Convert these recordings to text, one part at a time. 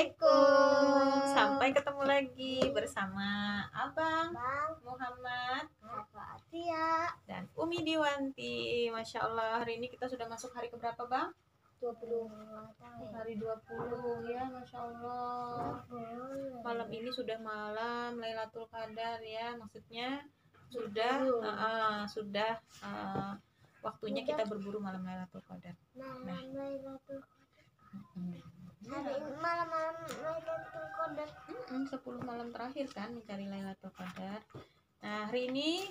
Assalamualaikum. Sampai ketemu lagi bersama Abang Muhammad Atia dan Umi Diwanti. Masya Allah, hari ini kita sudah masuk hari keberapa, Bang? 20. Hari 20 ya, Masya Allah. Malam ini sudah malam Lailatul Qadar ya, maksudnya sudah waktunya kita berburu malam Lailatul Qadar. Malam Lailatul Qadar. Malam Lailatul Qadar. 10 malam terakhir kan mencari Lailatul Qadar. Nah, hari ini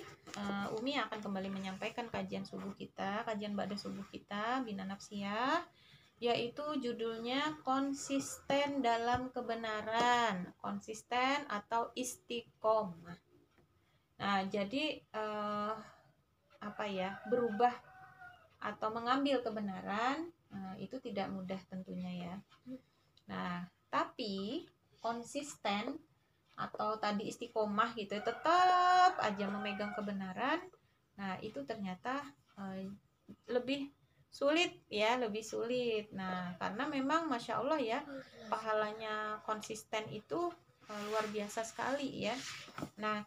Umi akan kembali menyampaikan kajian subuh kita, kajian ba'da subuh kita Bina Nafsiyah, yaitu judulnya konsisten dalam kebenaran, konsisten atau istiqomah. Nah, jadi berubah atau mengambil kebenaran itu tidak mudah tentunya ya. Nah, tapi konsisten atau tadi istiqomah gitu ya, tetap aja memegang kebenaran. Nah, itu ternyata lebih sulit ya, lebih sulit. Nah, karena memang Masya Allah ya, pahalanya konsisten itu luar biasa sekali ya. Nah,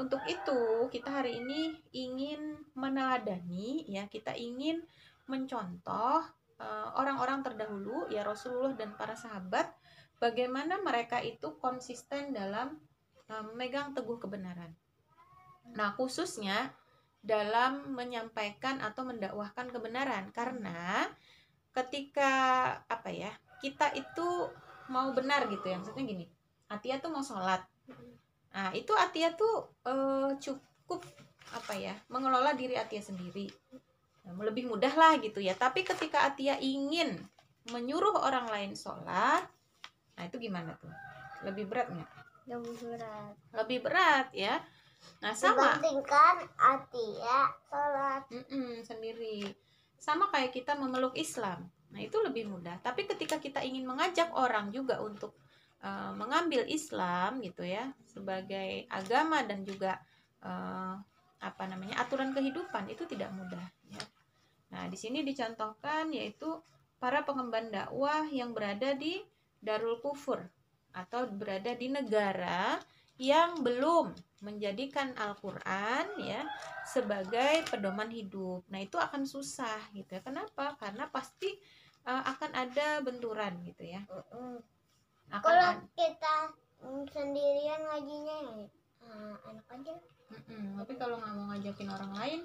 untuk itu kita hari ini ingin meneladani ya, kita ingin mencontoh orang-orang terdahulu ya, Rasulullah dan para sahabat, bagaimana mereka itu konsisten dalam memegang teguh kebenaran. Nah, khususnya dalam menyampaikan atau mendakwahkan kebenaran, karena ketika kita itu mau benar gitu ya, maksudnya gini, Atia tuh mau sholat. Nah, itu Atia tuh cukup mengelola diri Atia sendiri. Lebih mudah lah gitu ya. Tapi ketika Atia ingin menyuruh orang lain sholat, nah itu gimana tuh? Lebih berat nggak? Lebih berat ya. Nah, sama. Dibandingkan Atia sholat sendiri. Sama kayak kita memeluk Islam. Nah, itu lebih mudah. Tapi ketika kita ingin mengajak orang juga untuk mengambil Islam gitu ya sebagai agama dan juga aturan kehidupan, itu tidak mudah ya. Nah, di sini dicontohkan yaitu para pengemban dakwah yang berada di Darul Kufur atau berada di negara yang belum menjadikan Al-Qur'an ya sebagai pedoman hidup. Nah, itu akan susah gitu ya. Kenapa? Karena pasti akan ada benturan gitu ya. Kalau kita sendirian ngajinya enak aja. Tapi kalau nggak mau ngajakin orang lain,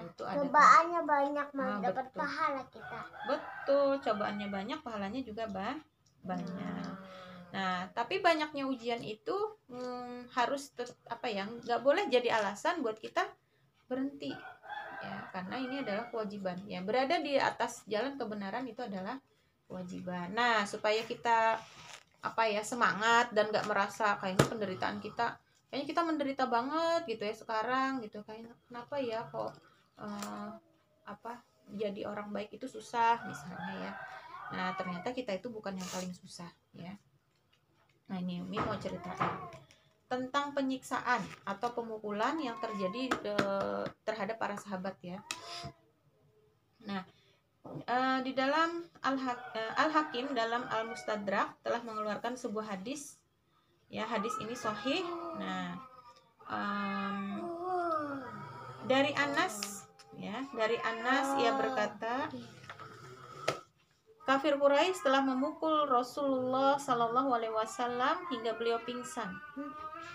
itu ada cobaannya banyak, dapat pahala kita. Betul, cobaannya banyak, pahalanya juga banyak. Nah, tapi banyaknya ujian itu harus nggak boleh jadi alasan buat kita berhenti ya, karena ini adalah kewajiban ya, berada di atas jalan kebenaran itu adalah kewajiban. Nah, supaya kita semangat dan nggak merasa kayaknya penderitaan kita, kayaknya kita menderita banget gitu ya sekarang gitu, kayaknya kenapa ya kok jadi orang baik itu susah misalnya ya. Nah, ternyata kita itu bukan yang paling susah ya. Nah, ini Umi mau ceritain tentang penyiksaan atau pemukulan yang terjadi terhadap para sahabat ya. Nah, di dalam Al-Hakim dalam Al-Mustadrak telah mengeluarkan sebuah hadis ya, hadis ini sahih. Nah, dari Anas ia berkata, kafir Quraisy telah memukul Rasulullah Shallallahu Alaihi Wasallam hingga beliau pingsan.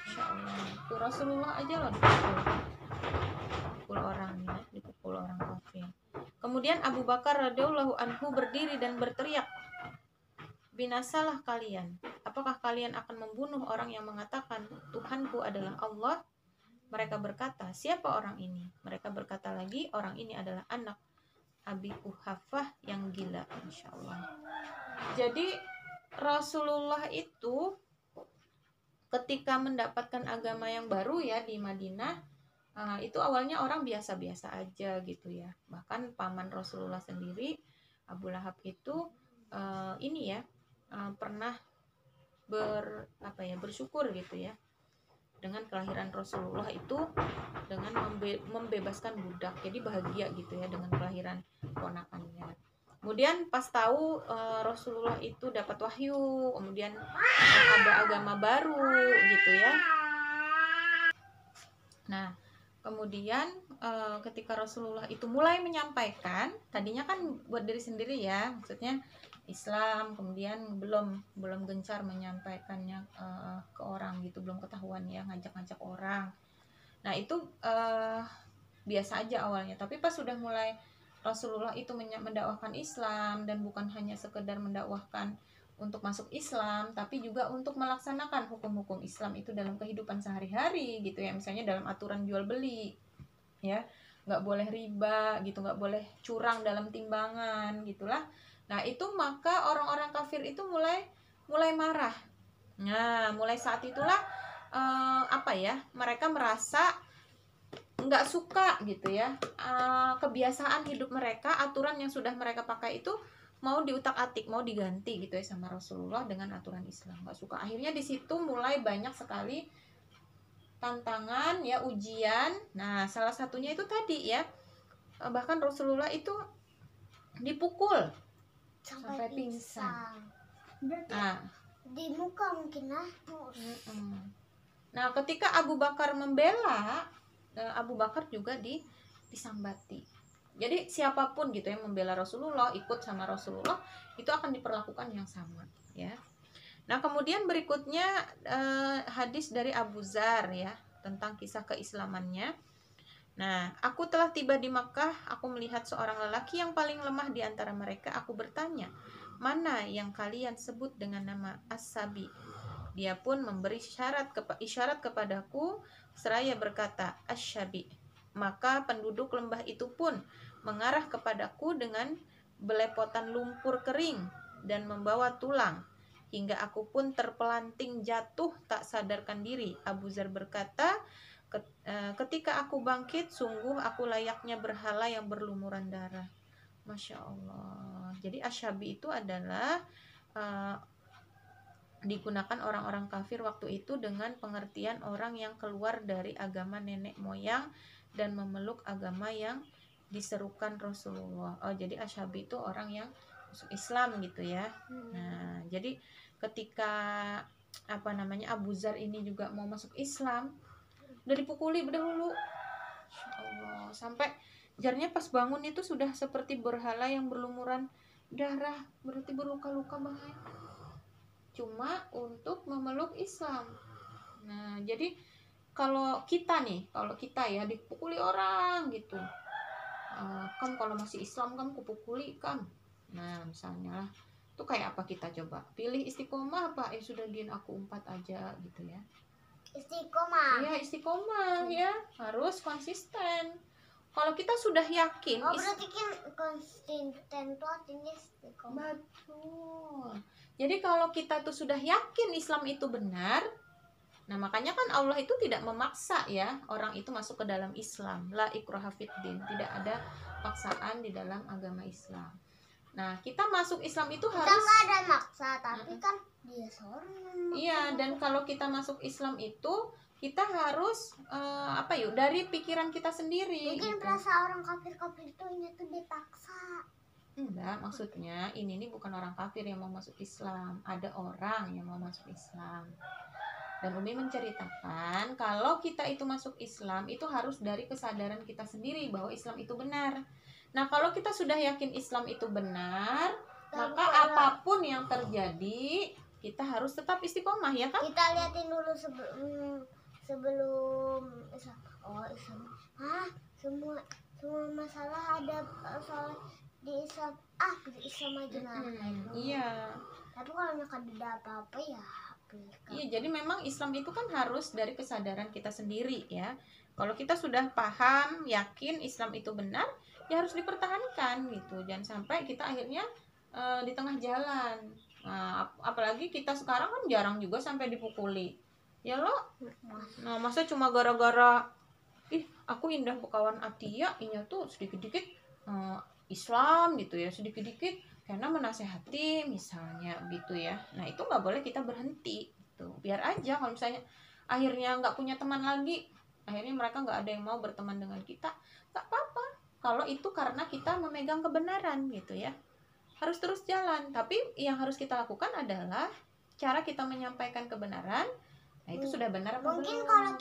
Insya Allah, itu Rasulullah aja loh dipukul orang kafir. Kemudian Abu Bakar radhiyallahu anhu berdiri dan berteriak, binasalah kalian. Apakah kalian akan membunuh orang yang mengatakan Tuhanku adalah Allah? Mereka berkata, siapa orang ini? Mereka berkata lagi, orang ini adalah anak Abi Quhafah yang gila. Insya Allah. Jadi Rasulullah itu ketika mendapatkan agama yang baru ya di Madinah, itu awalnya orang biasa-biasa aja gitu ya. Bahkan paman Rasulullah sendiri, Abu Lahab itu pernah bersyukur gitu ya dengan kelahiran Rasulullah itu, dengan membebaskan budak. Jadi bahagia gitu ya dengan kelahiran ponakannya. Kemudian pas tahu Rasulullah itu dapat wahyu, kemudian ada agama baru gitu ya. Nah, kemudian ketika Rasulullah itu mulai menyampaikan, tadinya kan buat diri sendiri ya, maksudnya Islam, kemudian belum gencar menyampaikannya ke orang gitu, belum ketahuan ya, ngajak-ngajak orang. Nah, itu biasa aja awalnya, tapi pas sudah mulai Rasulullah itu mendakwahkan Islam, dan bukan hanya sekedar mendakwahkan untuk masuk Islam, tapi juga untuk melaksanakan hukum-hukum Islam itu dalam kehidupan sehari-hari gitu ya, misalnya dalam aturan jual beli ya, nggak boleh riba gitu, nggak boleh curang dalam timbangan gitulah. Nah itu maka orang-orang kafir itu mulai marah. Nah mulai saat itulah mereka merasa nggak suka gitu ya, kebiasaan hidup mereka, aturan yang sudah mereka pakai itu mau diutak-atik, mau diganti gitu ya sama Rasulullah dengan aturan Islam. Nggak suka. Akhirnya di situ mulai banyak sekali tantangan ya, ujian. Nah salah satunya itu tadi ya, bahkan Rasulullah itu dipukul sampai pingsan. Nah di muka mungkin nah ketika Abu Bakar membela, Abu Bakar juga disambati. Jadi siapapun gitu yang membela Rasulullah, ikut sama Rasulullah, itu akan diperlakukan yang sama ya. Nah kemudian berikutnya hadis dari Abu Dzar ya, tentang kisah keislamannya. Nah, aku telah tiba di Makkah, aku melihat seorang lelaki yang paling lemah di antara mereka. Aku bertanya, mana yang kalian sebut dengan nama As-Sabi? Dia pun memberi isyarat kepadaku, seraya berkata, Asy-Syabi. Maka penduduk lembah itu pun mengarah kepadaku dengan belepotan lumpur kering dan membawa tulang, hingga aku pun terpelanting jatuh tak sadarkan diri. Abu Dzar berkata, ketika aku bangkit, sungguh aku layaknya berhala yang berlumuran darah. Masya Allah. Jadi Asy-Syabi itu adalah digunakan orang-orang kafir waktu itu dengan pengertian orang yang keluar dari agama nenek moyang dan memeluk agama yang diserukan Rasulullah. Oh, jadi Asy-Syabi itu orang yang masuk Islam gitu ya. Nah, jadi ketika Abu Dzar ini juga mau masuk Islam, udah dipukuli dahulu. Masya Allah. Sampai jarnya pas bangun itu sudah seperti berhala yang berlumuran darah, berarti berluka-luka bahaya. Cuma untuk memeluk Islam. Nah, jadi kalau kita ya dipukuli orang gitu, kan kalau masih Islam kan kupukuli kan. Nah, misalnya lah, itu kayak apa kita coba? Pilih istiqomah apa? Sudah din aku 4 aja gitu ya. Istiqomah. Iya, istiqomah ya, harus konsisten. Kalau kita sudah yakin, berarti kan konsisten tuh artinya istiqomah. Betul. Jadi kalau kita tuh sudah yakin Islam itu benar, nah makanya kan Allah itu tidak memaksa ya orang itu masuk ke dalam Islam. La ikraha fiddin, tidak ada paksaan di dalam agama Islam. Nah kita masuk Islam itu harus, kita nggak ada maksa, tapi kan dia seorang. Iya, dan kalau kita masuk Islam itu kita harus dari pikiran kita sendiri. Mungkin gitu. perasa orang kafir-kafir itu dipaksa. Enggak, maksudnya ini bukan orang kafir yang mau masuk Islam, ada orang yang mau masuk Islam. Dan Umi menceritakan kalau kita itu masuk Islam itu harus dari kesadaran kita sendiri bahwa Islam itu benar. Nah kalau kita sudah yakin Islam itu benar, maka apapun yang terjadi kita harus tetap istiqomah ya kan? Kita liatin dulu sebelum Islam. Oh Islam, semua masalah ada soal di Islam, di Islam aja Iya. Tapi kalau nggak ada apa-apa ya. Iya, jadi memang Islam itu kan harus dari kesadaran kita sendiri ya. Kalau kita sudah paham, yakin Islam itu benar, ya harus dipertahankan gitu. Jangan sampai kita akhirnya di tengah jalan. Nah, apalagi kita sekarang kan jarang juga sampai dipukuli. Ya lo, nah masa cuma gara-gara aku indah bekawan Atia, inya tuh sedikit-dikit Islam gitu ya, sedikit-dikit karena menasehati misalnya gitu ya. Nah itu nggak boleh kita berhenti gitu. Biar aja kalau misalnya akhirnya nggak punya teman lagi, akhirnya mereka nggak ada yang mau berteman dengan kita, nggak apa-apa kalau itu karena kita memegang kebenaran gitu ya. harus terus jalan. Tapi yang harus kita lakukan adalah cara kita menyampaikan kebenaran. Nah, itu sudah benar apa Mungkin belum?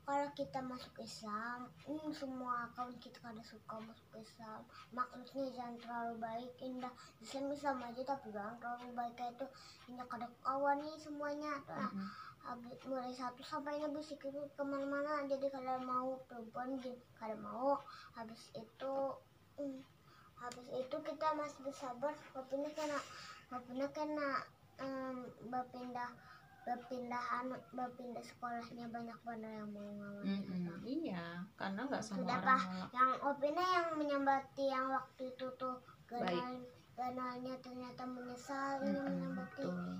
kalau kita masuk Islam, semua kawan kita kada suka masuk Islam, maksudnya jangan terlalu baik, indah Islam aja tapi jangan terlalu baik, kayak itu indah kada kawan nih semuanya. Nah, habis mulai 1 sampai habis itu kemana-mana, jadi kada mau perempuan gitu, kada mau. Habis itu kita masih bersabar, bapindah kena berpindah sekolahnya, banyak benar yang mau ngawalin. Iya, karena nggak semua Sudah orang Pak, yang opini yang menyambati yang waktu itu tuh baik. ganalnya ternyata menyesal, ini menyambati. Betul.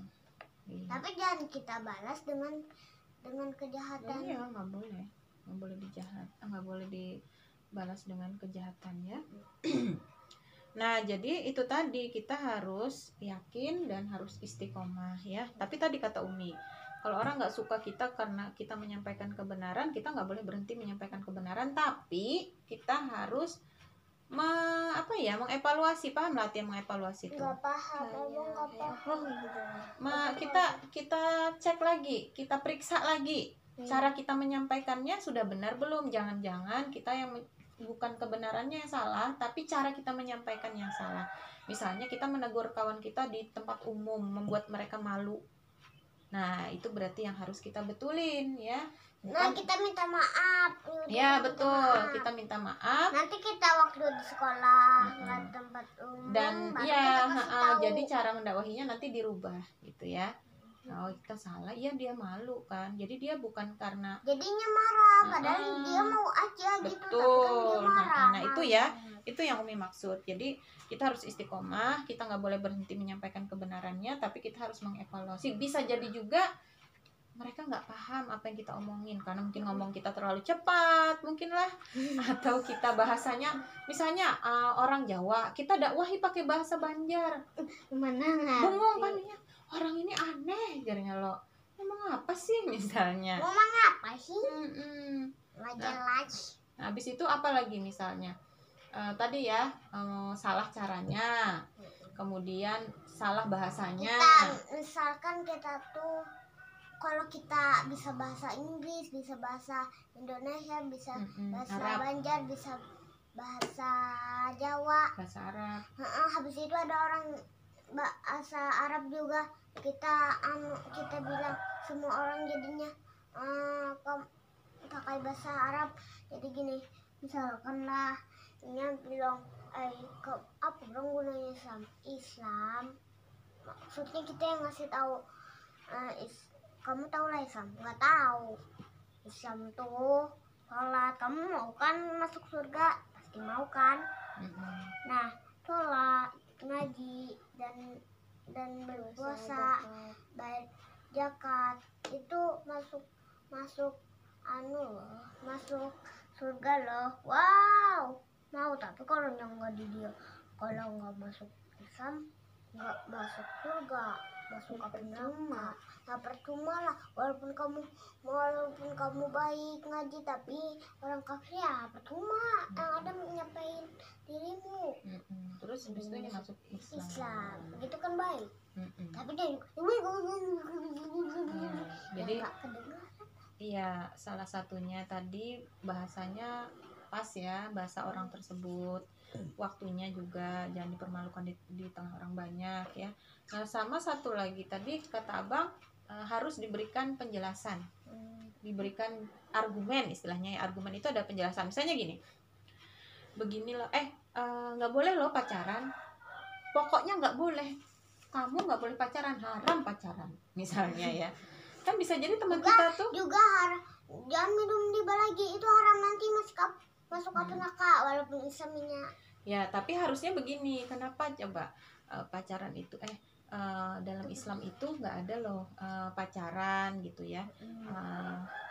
Iya. Tapi jangan kita balas dengan kejahatan. Iya, nggak boleh nggak boleh dibalas dengan kejahatan ya. Nah, jadi itu tadi kita harus yakin dan harus istiqomah ya. Tapi tadi kata Umi, kalau orang nggak suka kita karena kita menyampaikan kebenaran, kita nggak boleh berhenti menyampaikan kebenaran, tapi kita harus mengevaluasi. Paham lah artinya mengevaluasi itu? Nggak paham, nggak paham. Kita cek lagi, kita periksa lagi cara kita menyampaikannya sudah benar belum. Jangan-jangan kita yang bukan kebenarannya yang salah, tapi cara kita menyampaikan yang salah. Misalnya kita menegur kawan kita di tempat umum, membuat mereka malu. Nah, itu berarti yang harus kita betulin ya. Nah, kita minta maaf. Ya, betul. Kita minta maaf. Nanti kita waktu di sekolah, nggak tempat umum. Dan baru ya, kita kasih tahu. jadi cara mendakwahinya nanti dirubah gitu ya. Oh, kita salah, iya dia malu kan. Jadi dia bukan karena jadinya marah, padahal dia mau aja gitu, tapi kan dia betul. marah. Nah, itu ya, itu yang Umi maksud. Jadi kita harus istiqomah, kita nggak boleh berhenti menyampaikan kebenarannya, tapi kita harus mengevaluasi. Bisa jadi juga mereka nggak paham apa yang kita omongin karena mungkin ngomong kita terlalu cepat, mungkin lah, atau kita bahasanya, misalnya orang Jawa, kita dakwahi pakai bahasa Banjar, Mana bengong kan ya. Orang ini aneh, jarnya lo ngomong apa sih misalnya. ngomong apa sih? Nggak jelas. Nah, habis itu apa lagi misalnya? Tadi ya, salah caranya, kemudian salah bahasanya. Misalkan kita tuh, kalau kita bisa bahasa Inggris, bisa bahasa Indonesia, bisa bahasa Arab. Banjar, bisa bahasa Jawa, Bahasa Arab. Habis itu ada orang bahasa Arab juga, kita bilang semua orang jadinya pakai bahasa Arab. Jadi gini, misalkan lah ini bilang apa dong gunanya Islam, maksudnya kita yang ngasih tahu, kamu tahu lah Islam? Nggak tahu. Islam tuh sholat, kamu mau kan masuk surga? Pasti mau kan? Nah, sholat, ngaji, dan berpuasa, bayar zakat, itu masuk masuk surga loh. Wow, mau. Tapi kalau yang nggak kalau nggak masuk Islam, nggak masuk surga, masuk neraka. Nah, percuma lah, walaupun kamu baik ngaji, tapi orang kafir ya percuma. Yang ada menyampaikan dirimu. Terus habis itu dia masuk Islam, gitu kan baik. Tapi dia jadi nggak kedengaran. iya, salah satunya tadi bahasanya pas ya, bahasa orang tersebut, waktunya juga jangan dipermalukan di tengah orang banyak ya. Nah, sama satu lagi tadi kata Abang, harus diberikan penjelasan, diberikan argumen, istilahnya ya. Argumen itu ada penjelasan. Misalnya gini, begini loh, nggak boleh loh pacaran, pokoknya nggak boleh, kamu nggak boleh pacaran, haram pacaran misalnya ya. Kan bisa jadi teman kita tuh juga jangan minum riba lagi, itu haram, nanti masuk ke neraka walaupun Islamnya. Ya, tapi harusnya begini, kenapa coba pacaran itu dalam Islam itu nggak ada loh pacaran gitu ya.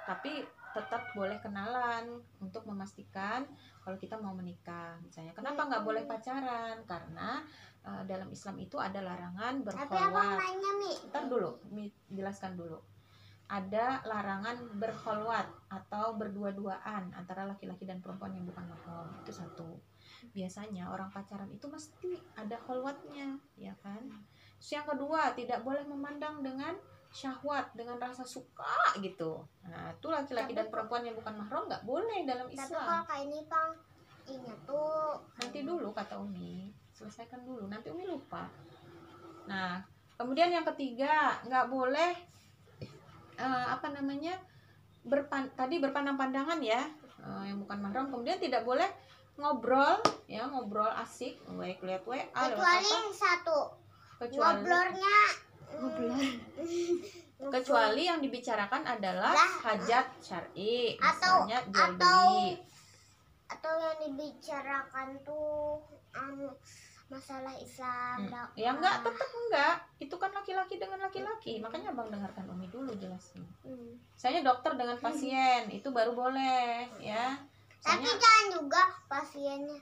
Tapi tetap boleh kenalan untuk memastikan kalau kita mau menikah misalnya. Kenapa nggak boleh pacaran? Karena dalam Islam itu ada larangan berkhulwat. Tapi abang nanya, Mi. Ntar dulu, Mi jelaskan dulu. ada larangan berkholwat atau berdua-duaan antara laki-laki dan perempuan yang bukan mahram. Itu satu. Biasanya orang pacaran itu mesti ada kholwatnya, ya kan? Terus yang kedua, tidak boleh memandang dengan syahwat, dengan rasa suka gitu. Nah, itu laki-laki dan perempuan yang bukan mahram nggak boleh dalam Tapi Islam. kalau kayak ini Pang, ini tuh Nanti dulu kata Umi, selesaikan dulu, nanti Umi lupa. Nah, kemudian yang ketiga, nggak boleh tadi berpandang-pandangan ya, yang bukan mahram. Kemudian tidak boleh ngobrol ya, ngobrol asik, baik lihat WA lewat kecuali apa, yang satu ngobrolnya kecuali yang dibicarakan adalah hajat syar'i, atau misalnya jual beli. atau yang dibicarakan tuh masalah Islam. Ya enggak, tetap enggak. Itu kan laki-laki dengan laki-laki. Makanya Abang dengarkan Umi dulu jelasin. Misalnya dokter dengan pasien, itu baru boleh ya. Tapi Misalnya, jangan juga pasiennya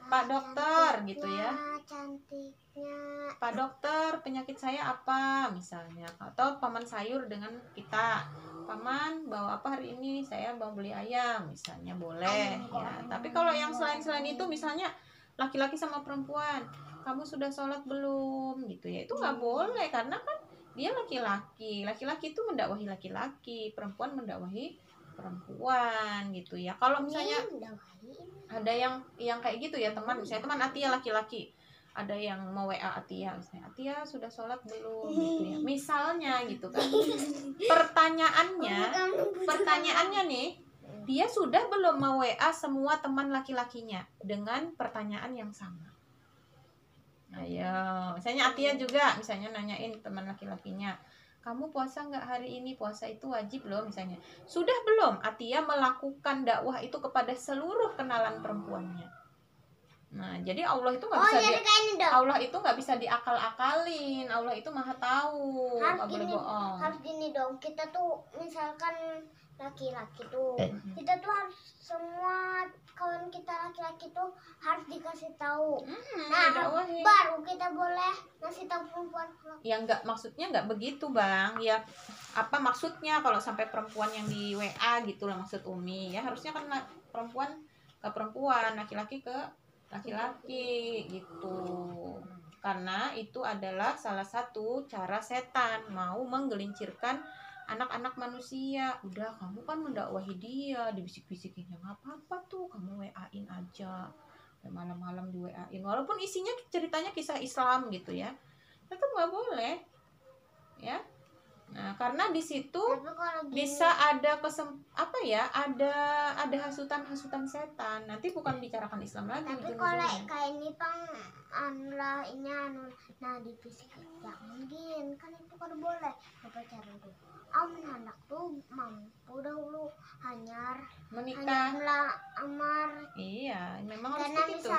Pak dokter gitu ya. Cantiknya. Pak dokter, penyakit saya apa misalnya, atau paman sayur dengan kita, paman bawa apa hari ini, saya mau beli ayam misalnya, boleh ya. Tapi kalau yang selain itu, misalnya laki-laki sama perempuan, kamu sudah sholat belum gitu ya, itu nggak boleh, karena kan dia laki-laki itu mendakwahi laki-laki, perempuan mendakwahi perempuan gitu ya. Kalau misalnya ada yang kayak gitu ya, teman, misalnya teman Atia laki-laki, ada yang mau WA Atia, misalnya, Atia sudah sholat belum gitu ya, misalnya gitu kan. Pertanyaannya nih, dia sudah belum mau WA semua teman laki-lakinya dengan pertanyaan yang sama. Ayo, misalnya Atia juga misalnya nanyain teman laki-lakinya, kamu puasa nggak hari ini? Puasa itu wajib loh misalnya. Sudah belum Atia melakukan dakwah itu kepada seluruh kenalan perempuannya? Nah, jadi Allah itu nggak bisa Allah itu nggak bisa diakal-akalin. Allah itu maha tahu, nggak boleh bohong. Harus gini dong, kita tuh misalkan laki-laki tuh, kita tuh harus semua kawan kita laki-laki tuh harus dikasih tahu. Baru kita boleh ngasih tahu perempuan. Ya maksudnya nggak begitu Bang. Ya apa maksudnya kalau sampai perempuan yang di WA gitu lah maksud Umi ya, harusnya kan perempuan ke perempuan, laki-laki ke laki-laki gitu. Karena itu adalah salah satu cara setan mau menggelincirkan anak-anak manusia. Udah, kamu kan mendakwahi dia, dibisik-bisikin, ya nggak apa-apa tuh, kamu WA-in aja, malam-malam di WA-in, walaupun isinya ceritanya kisah Islam gitu ya, tetap nggak boleh ya. Nah, karena di situ bisa ada ada hasutan setan. Nanti bukan bicarakan Islam lagi. Tapi kalau kayak ini Pang, nah dibisikin, jangan mungkin kan itu kan boleh pacaran tuh. Anak tuh mampu dahulu hanyar menikah, amar. Iya, memang harus karena begitu.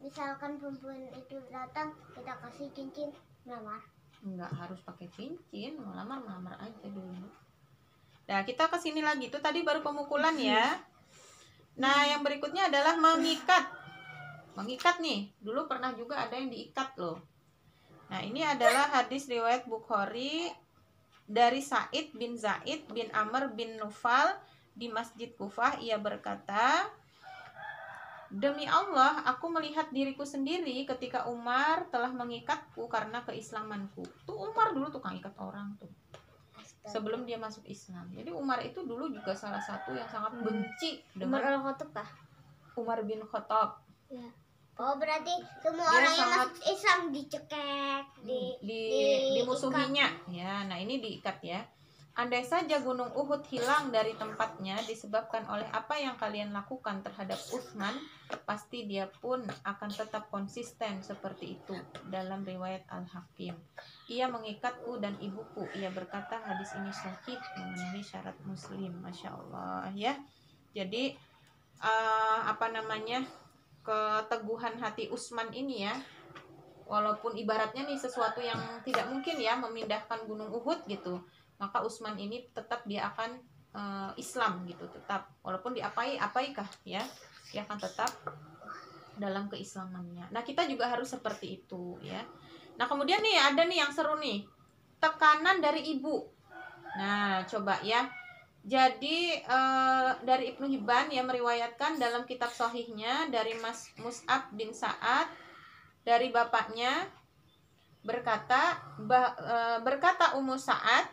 misalkan perempuan itu datang, kita kasih cincin, melamar. Nggak harus pakai cincin, melamar aja dulu. Nah, kita kesini lagi, itu tadi baru pemukulan ya. Nah, yang berikutnya adalah mengikat nih, dulu pernah juga ada yang diikat loh. Nah, ini adalah hadis riwayat Bukhari dari Sa'id bin Zaid bin Amr bin Nufal di Masjid Kufah. Ia berkata, demi Allah, aku melihat diriku sendiri ketika Umar telah mengikatku karena keislamanku. Tuh Umar dulu tukang ikat orang tuh, sebelum dia masuk Islam. Jadi Umar itu dulu juga salah satu yang sangat benci dengan Umar bin Khattab. Ya. Oh, berarti semua orang yang masuk Islam dicekek, dimusuhinya. Ya, nah ini diikat ya. Andai saja gunung Uhud hilang dari tempatnya disebabkan oleh apa yang kalian lakukan terhadap Utsman, pasti dia pun akan tetap konsisten seperti itu. Dalam riwayat Al-Hakim, ia mengikatku dan ibuku. Ia berkata hadis ini sahih, memenuhi syarat Muslim. Masya Allah ya. Jadi keteguhan hati Utsman ini ya, walaupun ibaratnya nih sesuatu yang tidak mungkin ya memindahkan gunung Uhud gitu, maka Utsman ini tetap dia akan Islam gitu, tetap walaupun diapaikah ya, dia akan tetap dalam keislamannya. Nah, kita juga harus seperti itu ya. Nah, kemudian nih ada nih yang seru nih, tekanan dari ibu. Nah, coba ya. Jadi dari Ibnu Hibban ya meriwayatkan dalam kitab Sahihnya dari Mas Mus'ab bin Sa'ad dari bapaknya berkata Ummu Sa'ad,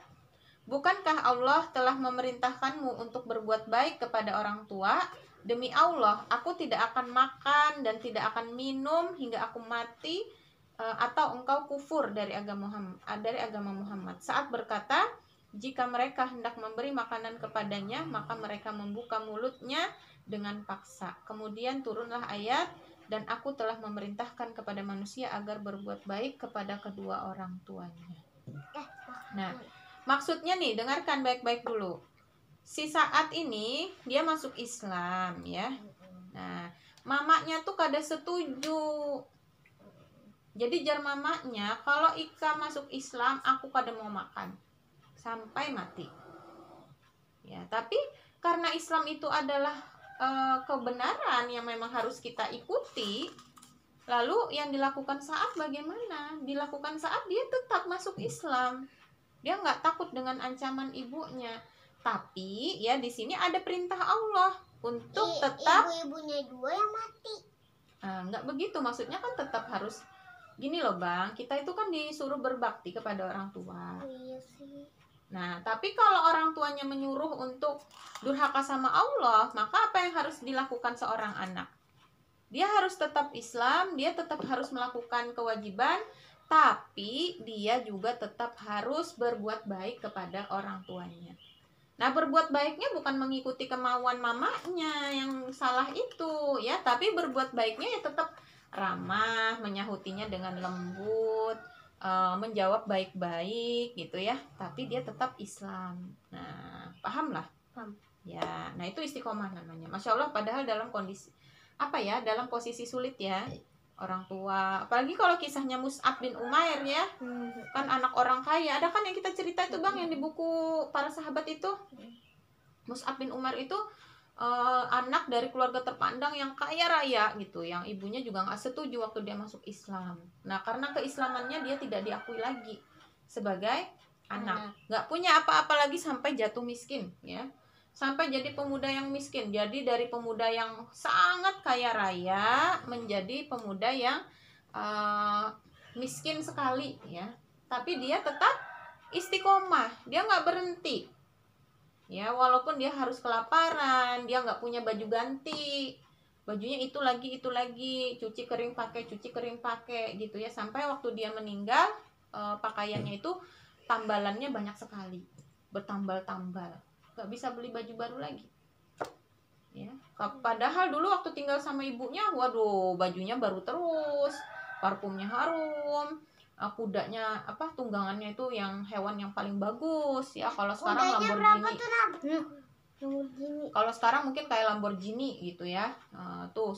bukankah Allah telah memerintahkanmu untuk berbuat baik kepada orang tua? Demi Allah, aku tidak akan makan dan tidak akan minum hingga aku mati atau engkau kufur dari agama Muhammad. Saat berkata, jika mereka hendak memberi makanan kepadanya, maka mereka membuka mulutnya dengan paksa. Kemudian turunlah ayat, dan aku telah memerintahkan kepada manusia agar berbuat baik kepada kedua orang tuanya. Nah, maksudnya nih, dengarkan baik-baik dulu. Si Sa'ad ini dia masuk Islam ya. Nah, mamanya tuh kada setuju. Jadi jar mamanya, kalau Ika masuk Islam, aku kada mau makan sampai mati. Ya, tapi karena Islam itu adalah kebenaran yang memang harus kita ikuti, lalu yang dilakukan Sa'ad bagaimana? Dilakukan Sa'ad dia tetap masuk Islam. Dia nggak takut dengan ancaman ibunya. Tapi ya di sini ada perintah Allah untuk tetap ibu-ibunya dua yang mati. Nggak begitu, maksudnya kan tetap harus gini loh Bang, kita itu kan disuruh berbakti kepada orang tua. Oh, iya sih. Nah, tapi kalau orang tuanya menyuruh untuk durhaka sama Allah, maka apa yang harus dilakukan seorang anak? Dia harus tetap Islam, dia tetap harus melakukan kewajiban, tapi dia juga tetap harus berbuat baik kepada orang tuanya. Nah, berbuat baiknya bukan mengikuti kemauan mamanya yang salah itu, ya, tapi berbuat baiknya ya tetap ramah, menyahutinya dengan lembut, menjawab baik-baik gitu ya, tapi dia tetap Islam. Nah, paham lah? Paham. Ya, nah itu istiqomah namanya. Masya Allah, padahal dalam kondisi dalam posisi sulit ya orang tua. Apalagi kalau kisahnya Mus'ab bin Umair ya, kan anak orang kaya. Ada kan yang kita cerita itu Bang, yang di buku para sahabat itu. Mus'ab bin Umair itu anak dari keluarga terpandang yang kaya raya gitu, yang ibunya juga nggak setuju waktu dia masuk Islam. Nah, karena keislamannya dia tidak diakui lagi sebagai anak, nggak punya apa-apa lagi sampai jatuh miskin ya, sampai jadi pemuda yang miskin. Jadi dari pemuda yang sangat kaya raya menjadi pemuda yang miskin sekali ya, tapi dia tetap istiqomah, dia nggak berhenti. Ya, walaupun dia harus kelaparan, dia nggak punya baju ganti, bajunya itu lagi, cuci kering pakai gitu ya, sampai waktu dia meninggal pakaiannya itu tambalannya banyak sekali, bertambal-tambal, nggak bisa beli baju baru lagi. Ya, padahal dulu waktu tinggal sama ibunya, waduh, bajunya baru terus, parfumnya harum, kudanya tunggangannya itu yang hewan yang paling bagus ya. Kalau sekarang Lamborghini. Kalau sekarang mungkin kayak Lamborghini gitu ya. Tuh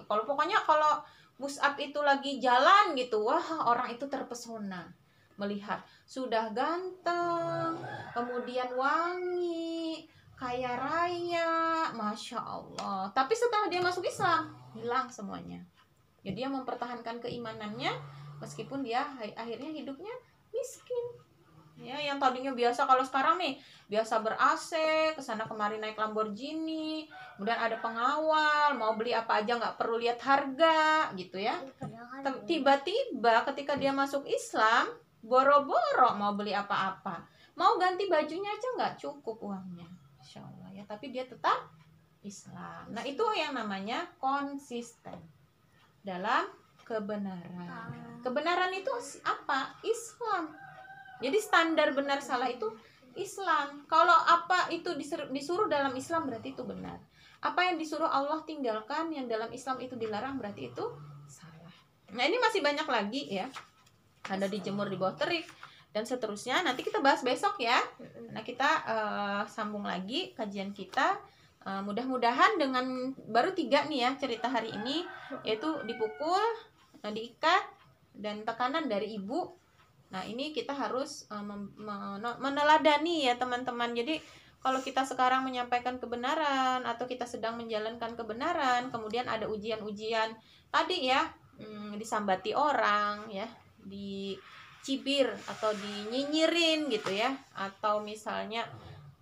pokoknya kalau Mus'ab itu lagi jalan gitu, wah orang itu terpesona melihat sudah ganteng, kemudian wangi, kaya raya, Masya Allah. Tapi setelah dia masuk Islam, hilang semuanya. Jadi dia mempertahankan keimanannya meskipun dia akhirnya hidupnya miskin ya. Yang tadinya biasa, kalau sekarang nih biasa ber-AC, kesana kemari naik Lamborghini, kemudian ada pengawal, mau beli apa aja nggak perlu lihat harga gitu ya. Tiba-tiba ketika dia masuk Islam, boro-boro mau beli apa-apa, mau ganti bajunya aja nggak cukup uangnya, Insya Allah ya, tapi dia tetap Islam. Nah, itu yang namanya konsisten dalam kebenaran. Kebenaran itu apa? Islam. Jadi standar benar salah itu Islam. Kalau apa itu disuruh dalam Islam berarti itu benar. Apa yang disuruh Allah tinggalkan, yang dalam Islam itu dilarang berarti itu salah. Nah, ini masih banyak lagi ya. Ada dijemur di bawah terik dan seterusnya. Nanti kita bahas besok ya. Nah, kita sambung lagi kajian kita. Mudah-mudahan dengan baru 3 nih ya cerita hari ini, yaitu dipukul, diikat, dan tekanan dari ibu. Nah, ini kita harus meneladani ya teman-teman. Jadi kalau kita sekarang menyampaikan kebenaran atau kita sedang menjalankan kebenaran, kemudian ada ujian-ujian tadi ya, disambati orang ya, dicibir atau dinyinyirin gitu ya, atau misalnya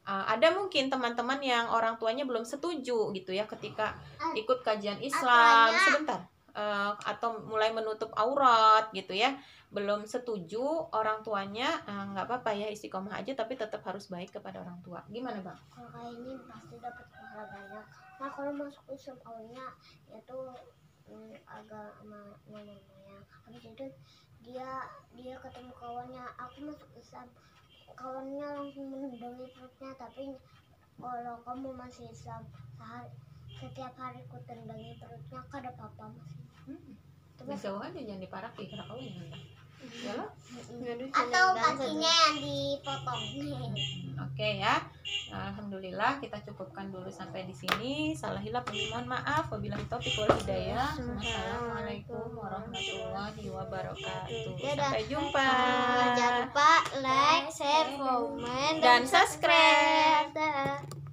ada mungkin teman-teman yang orang tuanya belum setuju gitu ya ketika ikut kajian Islam sebentar, atau mulai menutup aurat gitu ya, belum setuju orang tuanya, nggak apa-apa ya, istiqomah aja tapi tetap harus baik kepada orang tua. Gimana Bang? Kalau kayak ini pasti dapat pahala banyak. Nah kalau masuk Islam awalnya itu agak nenek moyang. Habis itu dia ketemu kawannya, aku masuk Islam, kawannya langsung menendangi perutnya. Tapi kalau kamu masih Islam, setiap hari ku tendangi perutnya, kada apa-apa masih. Jauh aja, jangan diparaki karena kau yang nendang. Ya loh? Atau kakinya yang dipotong. Oke ya. Alhamdulillah kita cukupkan dulu sampai di sini. Salah hilap mohon maaf. Wabillahi taufiq wal hidayah. Wassalamualaikum warahmatullahi wabarakatuh. Sampai jumpa. Jangan lupa like, share, komen, Dan subscribe. Dadah.